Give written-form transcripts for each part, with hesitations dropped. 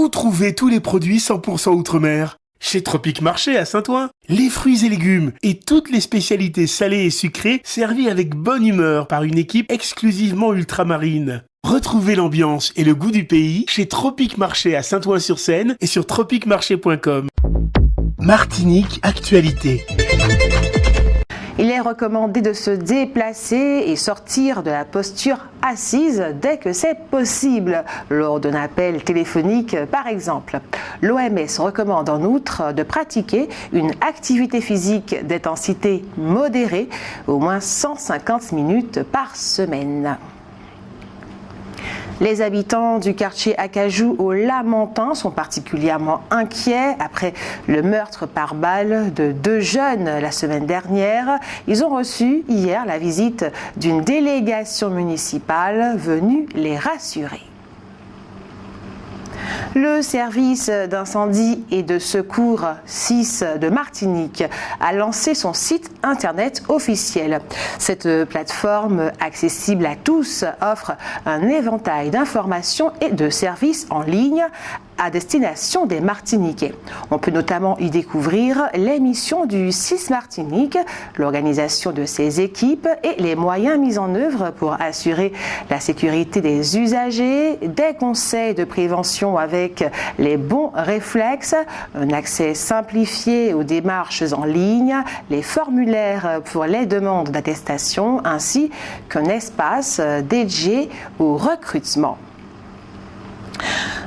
Où trouver tous les produits 100% Outre-mer? Chez Tropique Marché à Saint-Ouen. Les fruits et légumes et toutes les spécialités salées et sucrées servies avec bonne humeur par une équipe exclusivement ultramarine. Retrouvez l'ambiance et le goût du pays chez Tropique Marché à Saint-Ouen-sur-Seine et sur tropiquemarché.com. Martinique Actualité. Il est recommandé de se déplacer et sortir de la posture assise dès que c'est possible, lors d'un appel téléphonique par exemple. L'OMS recommande en outre de pratiquer une activité physique d'intensité modérée, au moins 150 minutes par semaine. Les habitants du quartier Acajou au Lamentin sont particulièrement inquiets après le meurtre par balle de 2 jeunes la semaine dernière. Ils ont reçu hier la visite d'une délégation municipale venue les rassurer. Le service d'incendie et de secours 6 de Martinique a lancé son site internet officiel. Cette plateforme accessible à tous offre un éventail d'informations et de services en ligne à destination des Martiniquais. On peut notamment y découvrir les missions du 6 Martinique, l'organisation de ses équipes et les moyens mis en œuvre pour assurer la sécurité des usagers, des conseils de prévention avec les bons réflexes, un accès simplifié aux démarches en ligne, les formulaires pour les demandes d'attestation ainsi qu'un espace dédié au recrutement.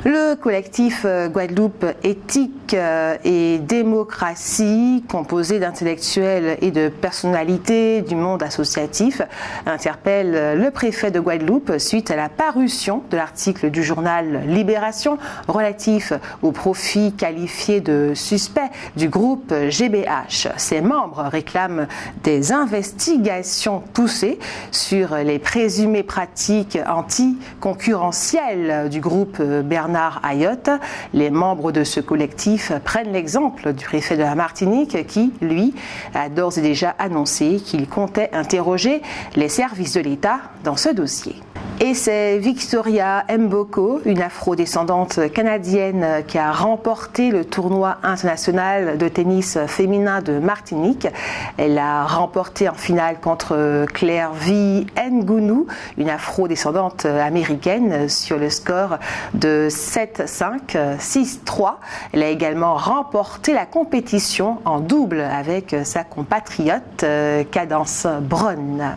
Le collectif Guadeloupe Éthique et Démocratie, composé d'intellectuels et de personnalités du monde associatif, interpelle le préfet de Guadeloupe suite à la parution de l'article du journal Libération relatif aux profits qualifiés de suspects du groupe GBH. Ses membres réclament des investigations poussées sur les présumées pratiques anticoncurrentielles du groupe Bernard Ayotte. Les membres de ce collectif prennent l'exemple du préfet de la Martinique qui, lui, a d'ores et déjà annoncé qu'il comptait interroger les services de l'État dans ce dossier. Et c'est Victoria Mboko, une afro-descendante canadienne qui a remporté le tournoi international de tennis féminin de Martinique. Elle a remporté en finale contre Claire V. Ngounou, une afro-descendante américaine, sur le score de 7-5, 6-3. Elle a également remporté la compétition en double avec sa compatriote Cadence Brown.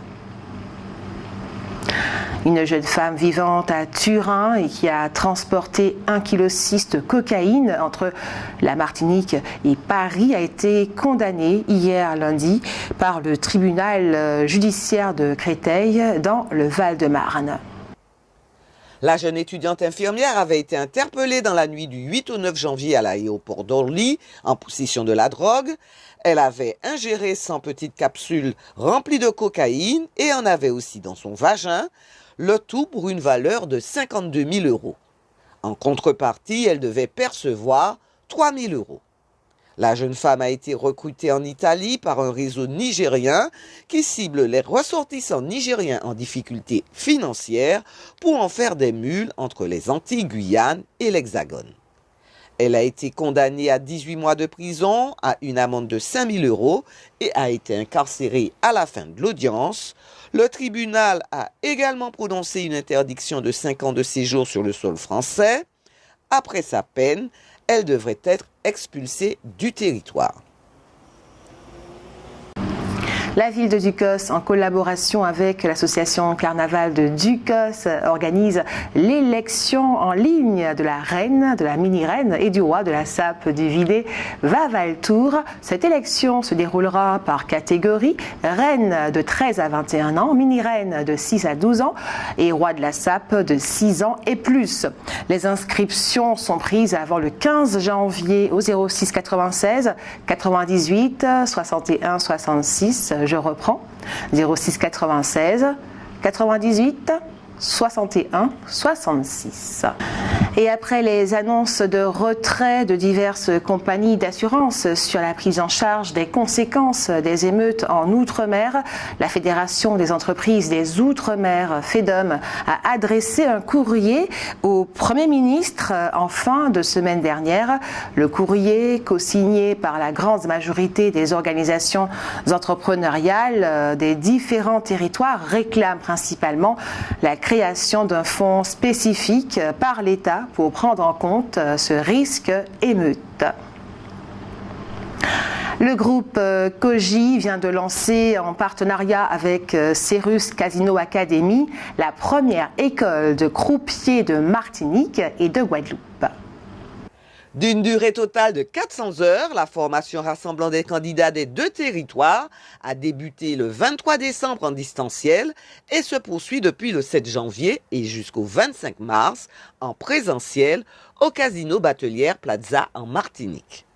Une jeune femme vivante à Turin et qui a transporté 1,6 kg de cocaïne entre la Martinique et Paris a été condamnée hier lundi par le tribunal judiciaire de Créteil dans le Val-de-Marne. La jeune étudiante infirmière avait été interpellée dans la nuit du 8 au 9 janvier à l'aéroport d'Orly en possession de la drogue. Elle avait ingéré 100 petites capsules remplies de cocaïne et en avait aussi dans son vagin, le tout pour une valeur de 52 000 €. En contrepartie, elle devait percevoir 3 000 €. La jeune femme a été recrutée en Italie par un réseau nigérien qui cible les ressortissants nigériens en difficulté financière pour en faire des mules entre les Antilles, Guyane et l'Hexagone. Elle a été condamnée à 18 mois de prison, à une amende de 5 000 € et a été incarcérée à la fin de l'audience. Le tribunal a également prononcé une interdiction de 5 ans de séjour sur le sol français. Après sa peine, elle devrait être expulsée du territoire. La ville de Ducos, en collaboration avec l'association Carnaval de Ducos, organise l'élection en ligne de la reine, de la mini-reine et du roi de la sape du Vidé Vavaltour. Cette élection se déroulera par catégorie: reine de 13 à 21 ans, mini-reine de 6 à 12 ans et roi de la sape de 6 ans et plus. Les inscriptions sont prises avant le 15 janvier au 06 96 98 61 66. Je reprends, 06 96 98 61 66. Et après les annonces de retrait de diverses compagnies d'assurance sur la prise en charge des conséquences des émeutes en Outre-mer, la Fédération des entreprises des Outre-mer, FEDOM, a adressé un courrier au Premier ministre en fin de semaine dernière. Le courrier, co-signé par la grande majorité des organisations entrepreneuriales des différents territoires, réclame principalement la création d'un fonds spécifique par l'État pour prendre en compte ce risque émeute. Le groupe Koji vient de lancer en partenariat avec Cérus Casino Academy la première école de croupiers de Martinique et de Guadeloupe. D'une durée totale de 400 heures, la formation rassemblant des candidats des deux territoires a débuté le 23 décembre en distanciel et se poursuit depuis le 7 janvier et jusqu'au 25 mars en présentiel au Casino Batelière Plaza en Martinique.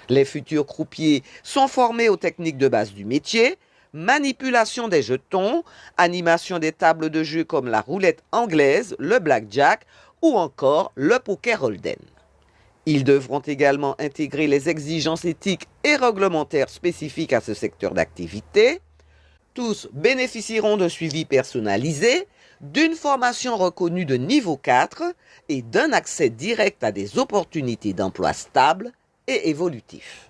Les futurs croupiers sont formés aux techniques de base du métier, manipulation des jetons, animation des tables de jeu comme la roulette anglaise, le blackjack ou encore le poker Holden. Ils devront également intégrer les exigences éthiques et réglementaires spécifiques à ce secteur d'activité. Tous bénéficieront d'un suivi personnalisé, d'une formation reconnue de niveau 4 et d'un accès direct à des opportunités d'emploi stables et évolutifs.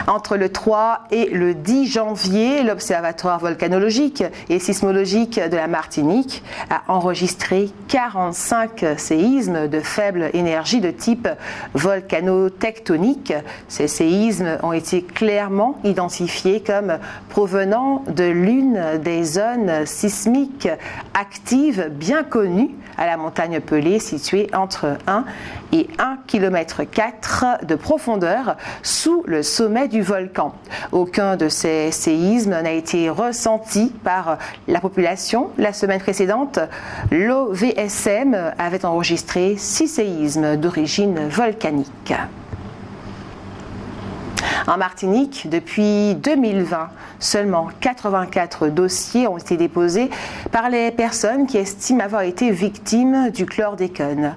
Entre le 3 et le 10 janvier, l'Observatoire volcanologique et sismologique de la Martinique a enregistré 45 séismes de faible énergie de type volcanotectonique. Ces séismes ont été clairement identifiés comme provenant de l'une des zones sismiques actives bien connues à la montagne Pelée, située entre 1 et 1,4 km de profondeur sous le sommet du volcan. Aucun de ces séismes n'a été ressenti par la population. La semaine précédente, l'OVSM avait enregistré 6 séismes d'origine volcanique. En Martinique, depuis 2020, seulement 84 dossiers ont été déposés par les personnes qui estiment avoir été victimes du chlordécone.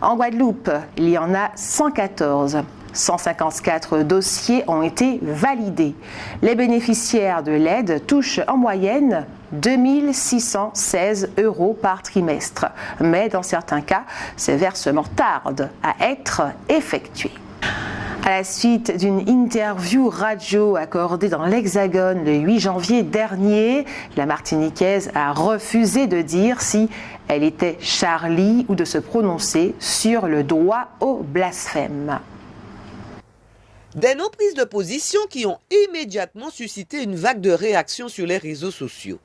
En Guadeloupe, il y en a 114. 154 dossiers ont été validés. Les bénéficiaires de l'aide touchent en moyenne 2 616 € par trimestre. Mais dans certains cas, ces versements tardent à être effectués. À la suite d'une interview radio accordée dans l'Hexagone le 8 janvier dernier, la Martiniquaise a refusé de dire si elle était Charlie ou de se prononcer sur le droit au blasphème. Des non-prises de position qui ont immédiatement suscité une vague de réactions sur les réseaux sociaux.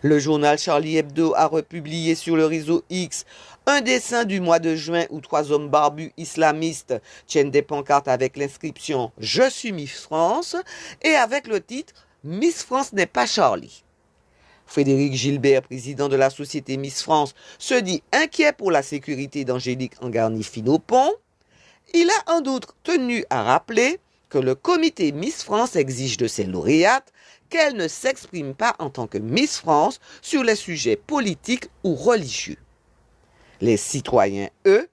Le journal Charlie Hebdo a republié sur le réseau X un dessin du mois de juin où 3 hommes barbus islamistes tiennent des pancartes avec l'inscription « Je suis Miss France » et avec le titre « Miss France n'est pas Charlie ». Frédéric Gilbert, président de la société Miss France, se dit inquiet pour la sécurité d'Angélique Angarni-Finopon. Il a en outre tenu à rappeler que le comité Miss France exige de ses lauréates qu'elles ne s'expriment pas en tant que Miss France sur les sujets politiques ou religieux. Les citoyens, eux,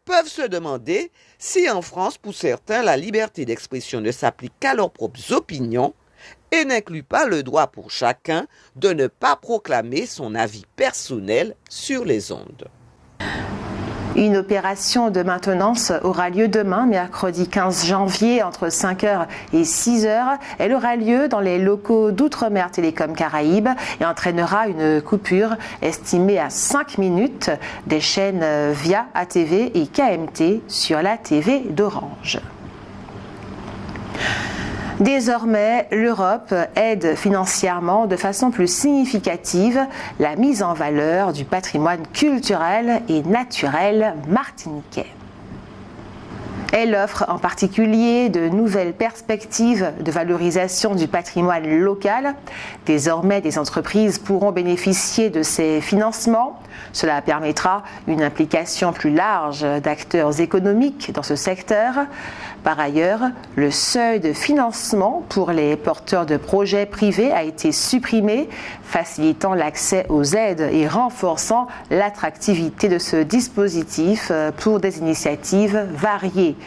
peuvent se demander si en France, pour certains, la liberté d'expression ne s'applique qu'à leurs propres opinions et n'inclut pas le droit pour chacun de ne pas proclamer son avis personnel sur les ondes. Une opération de maintenance aura lieu demain, mercredi 15 janvier, entre 5h et 6h. Elle aura lieu dans les locaux d'Outre-mer Télécom Caraïbes et entraînera une coupure estimée à 5 minutes des chaînes VIA, ATV et KMT sur la TV d'Orange. Désormais, l'Europe aide financièrement de façon plus significative la mise en valeur du patrimoine culturel et naturel martiniquais. Elle offre en particulier de nouvelles perspectives de valorisation du patrimoine local. Désormais, des entreprises pourront bénéficier de ces financements. Cela permettra une implication plus large d'acteurs économiques dans ce secteur. Par ailleurs, le seuil de financement pour les porteurs de projets privés a été supprimé facilitant l'accès aux aides et renforçant l'attractivité de ce dispositif pour des initiatives variées.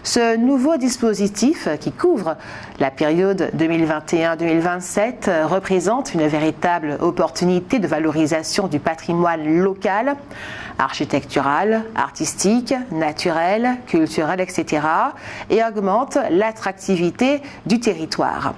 Ce nouveau dispositif, qui couvre la période 2021-2027, représente une véritable opportunité de valorisation du patrimoine local, architectural, artistique, naturel, culturel, etc., et augmente l'attractivité du territoire.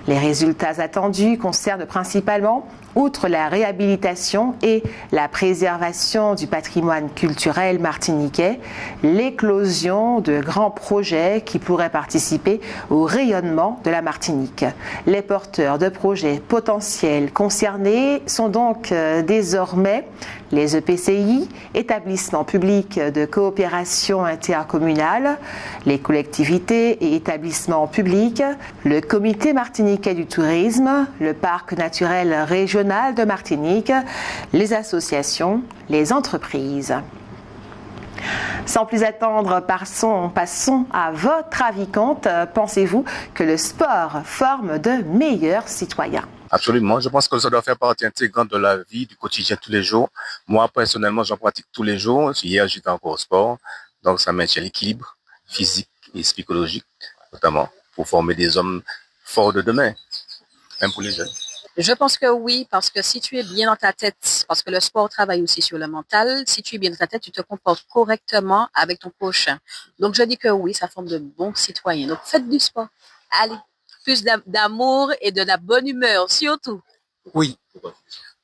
Les résultats attendus concernent principalement, outre la réhabilitation et la préservation du patrimoine culturel martiniquais, l'éclosion de grands projets qui pourraient participer au rayonnement de la Martinique. Les porteurs de projets potentiels concernés sont donc désormais les EPCI, établissements publics de coopération intercommunale, les collectivités et établissements publics, le Comité martiniquais du tourisme, le Parc naturel régional de Martinique, les associations, les entreprises. Sans plus attendre, passons à votre avis. Pensez-vous que le sport forme de meilleurs citoyens? Absolument, je pense que ça doit faire partie intégrante de la vie, du quotidien tous les jours. Moi, personnellement, j'en pratique tous les jours. Hier, j'étais encore au sport, donc ça maintient l'équilibre physique et psychologique, notamment pour former des hommes forts de demain, même pour les jeunes. Je pense que oui, parce que si tu es bien dans ta tête, parce que le sport travaille aussi sur le mental, si tu es bien dans ta tête, tu te comportes correctement avec ton prochain. Donc, je dis que oui, ça forme de bons citoyens. Donc, faites du sport. Allez, plus d'amour et de la bonne humeur, surtout. Oui.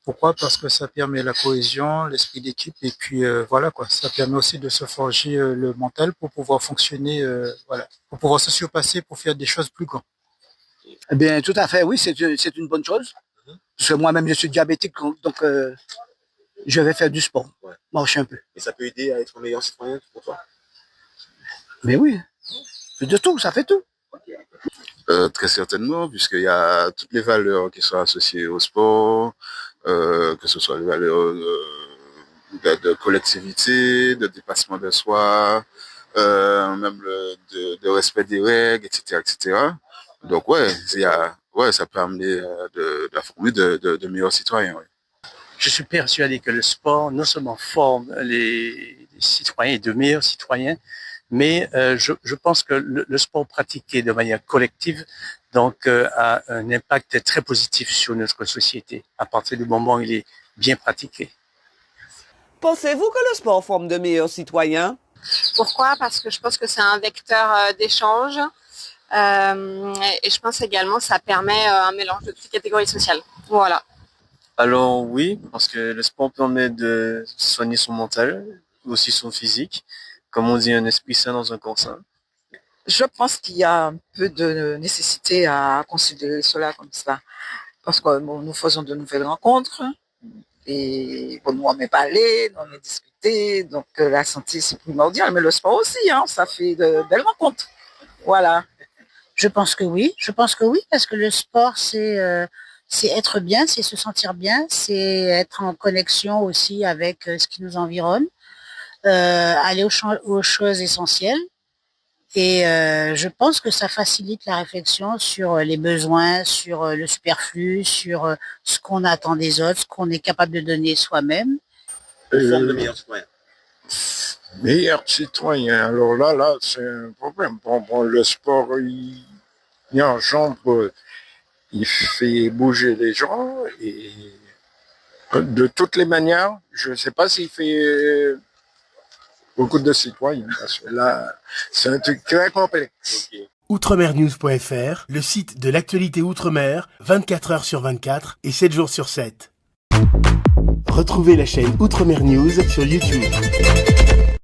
Pourquoi? Parce que ça permet la cohésion, l'esprit d'équipe, et puis voilà quoi. Ça permet aussi de se forger le mental pour pouvoir fonctionner, voilà, pour pouvoir se surpasser, pour faire des choses plus grandes. Eh bien, tout à fait, oui, c'est une bonne chose. Parce que moi-même, je suis diabétique, donc je vais faire du sport, marcher un peu. Et ça peut aider à être un meilleur citoyen pour toi? Mais oui, c'est de tout, ça fait tout. Très certainement, puisqu'il y a toutes les valeurs qui sont associées au sport, que ce soit les valeurs de collectivité, de dépassement de soi, même de respect des règles, etc., etc. Donc ça peut amener de former de meilleurs citoyens. Ouais. Je suis persuadé que le sport non seulement forme les citoyens et de meilleurs citoyens, mais je pense que le sport pratiqué de manière collective donc a un impact très positif sur notre société à partir du moment où il est bien pratiqué. Pensez-vous que le sport forme de meilleurs citoyens? Pourquoi? Parce que je pense que c'est un vecteur d'échange. Et je pense également que ça permet un mélange de toutes les catégories sociales. Voilà. Alors oui, parce que le sport permet de soigner son mental, aussi son physique. Comme on dit, un esprit sain dans un corps sain. Je pense qu'il y a un peu de nécessité à considérer cela comme ça. Parce que nous faisons de nouvelles rencontres et nous on met parler, nous on met discuter. Donc la santé c'est primordial, mais le sport aussi, ça fait de belles rencontres. Voilà. Je pense que oui, parce que le sport, c'est être bien, c'est se sentir bien, c'est être en connexion aussi avec ce qui nous environne, aller aux choses essentielles. Et je pense que ça facilite la réflexion sur les besoins, sur le superflu, sur ce qu'on attend des autres, ce qu'on est capable de donner soi-même. Forme de meilleur citoyen. Meilleur citoyen. Alors là, c'est un problème. Bon, le sport, il enjambe, il fait bouger les gens et de toutes les manières, je ne sais pas s'il fait beaucoup de citoyens, parce que là, c'est un truc très complexe. Okay. Outremernews.fr, le site de l'actualité Outre-mer, 24 heures sur 24 et 7 jours sur 7. Retrouvez la chaîne Outremer News sur YouTube.